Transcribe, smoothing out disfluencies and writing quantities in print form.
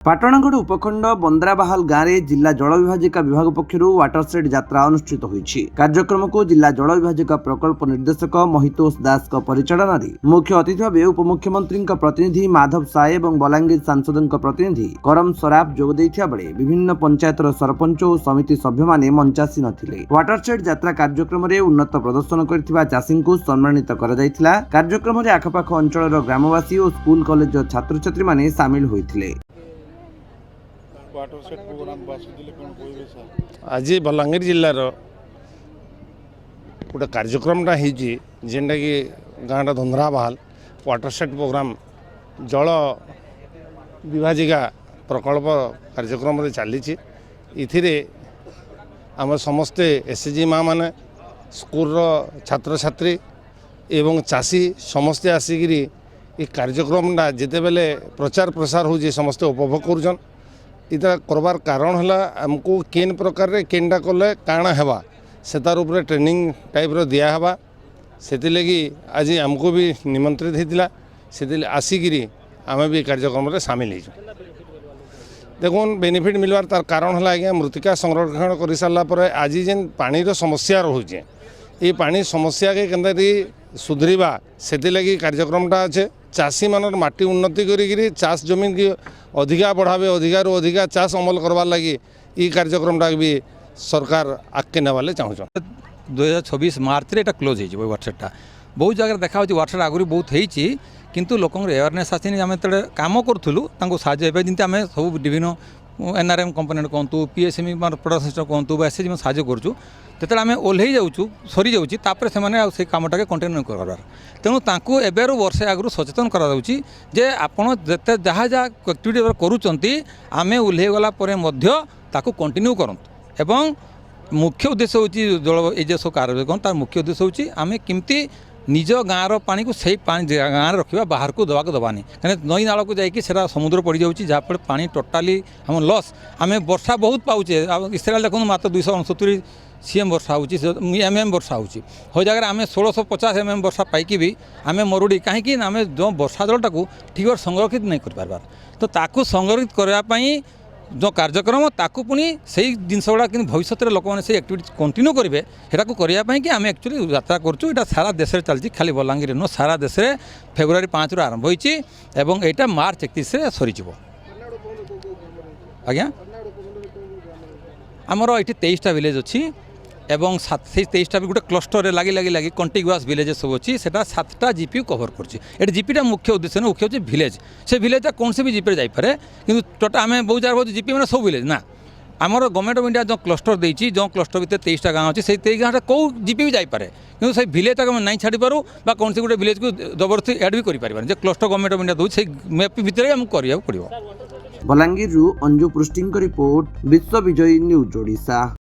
पाटणगढ़ उपखंड बंद्राबाहाल गाँव में जिला जल विभाजिका विभाग पक्षर वाटरसेड यात्रा अनुष्ठित होईछि। कार्यक्रम को जिला जल विभाजिका प्रकल्प निर्देशक महितोष दास परिचालन मुख्य अतिथि भाव उपमुख्यमंत्री प्रतिनिधि माधव साय और बलांगीर सांसद प्रतिनिधि करम सराफ जोग देइथिया बेले विभिन्न पंचायतर सरपंच और समिति सभ्य माने मंचासी नथिले। वाटरसेड यात्रा कार्यक्रम में उन्नत प्रदर्शन करथिबा चाषी को सम्मानित करा जायथिला। कार्यक्रम में आखपाख अंचल ग्रामवासी और स्कूल कॉलेज छात्र छात्री माने शामिल होइथिले। आज बलांगीर जिलार गोटे कार्यक्रमटा जेनटा कि गाँटा धुंधराबाहाल वाटरसेड प्रोग्राम जल विभाजिका प्रकल्प कार्यक्रम चली इथिरे आम समस्ते एसएचजी माँ माने स्कूल छात्र छात्री एवं चाषी समस्ते आसिकी ये कार्यक्रमटा जिते बेले प्रचार प्रसार हो समस्ते उपभोग कर इता करबार कारण है आमको केन प्रकार रे केनटा कले काଣା हेबा सेतार उपरे ट्रेनिंग टाइप रो दिया हेबा सेति लगी आज आमको भी निमंत्रित हेतिला सेति आसिकी आमे भी कार्यक्रम रे शामिल हो देखुन बेनिफिट मिलवार तार कारण है आज्ञा मृत्तिका संरक्षण कर सारा पर आज जेन पानी रो समस्या रोचे ये पानी समस्या के केंद्र सुधरीबा सेति लगी कार्यक्रमटा अच्छे चाषी मानर माटी उन्नति करी चाष जमीन की अधिका बढ़ावे अधिकार अधिका चाष अमल करवार लगी ये कार्यक्रमटा भी सरकार आगे नेवाले चाहूँ 2026 मार्च रे क्लोज हो वाटरसेडटा बहुत जगह देखा वाटरसेड आगुरी बहुत होती किंतु लोक अवेयरनेस आसनी आम जो कम करूँ साहय आम सब विभिन्न एनआरएम कंपोनेंट कहतु पीएसएमई प्रोडक्शन कहतु एसएचजी साहय करूँ जो आम ओह्ल जाऊँ सरी जाऊँपर से कमटा कंटिन्यू कर तेणु तांकु एबेरु वर्षे आगु सचेतन कराउछि जे आपण जते जहाँ जहाँ एक्टिविटी करूचंती आमे ओह्ल गला परे मध्य ताकु कंटिन्यू करंतु एवं मुख्य उद्देश्य होछि जल एजेस कार्यक्रम तार मुख्य उद्देश्य होछि आमे किमती निज गाँव पानी को सही पानी गाँव रखा बाहर को दवा दबानी कहीं नई नाल को जाकि समुद्र पड़ जाऊँगी जहाँफल पानी टोटाली आम लॉस आम वर्षा बहुत पाचे इस्राएल देखो मात्र 269 सीएम वर्षा होम वर्षा हो जगह आम 1650 mm वर्षा पाई भी आम मरुड़ी कहीं आम जो वर्षा जलटा को ठीक संरक्षित नहीं कर पार तो ताकू संरक्षित करने जो कार्यक्रम ताकू पुणी से जिनस गुड़ा कि भविष्य में लोक मैंने एक्टिविटी कंटिन्यू करेंगे सेटा करने कि आम एक्चुअली यात्रा करूँ सारा देश में चलती खाली बलांगीर नुह सारा देश में फेब्रुआरी 5 रु आरंभ होती यहाँ मार्च 31 सरीज आज्ञा आमर ये 23टा विलेज अच्छी एवं 23टा भी गोटे क्लस्टर लगी लगी लगी कंटिग्युअस विलेज सब अच्छी से 7टा जीपी कवर कर जीपीटा मुख्य उद्देश्य मुख्य होची विलेज से विलेज कौन से भी जीपी जापे कि टोटा आम बहुत जगह बहुत जीपी मैंने सब विलेज ना आमर गवर्नमेंट ऑफ इंडिया जो क्लस्टर देती जो क्लस्टर भितर 23टा गाँव अच्छी से 23 गाँव कौ जीपी भी जापे कि से विलेज आम नहीं छाड़ी पारू कौन से गोटे विलेज को जबरदस्ती एड भी कर क्लस्टर गवर्नमेंट ऑफ इंडिया दूसरी मैप भितर आमको करा पड़ो। बलांगीर अंजु पृष्टि रिपोर्ट विश्व विजयी न्यूज ओडिशा।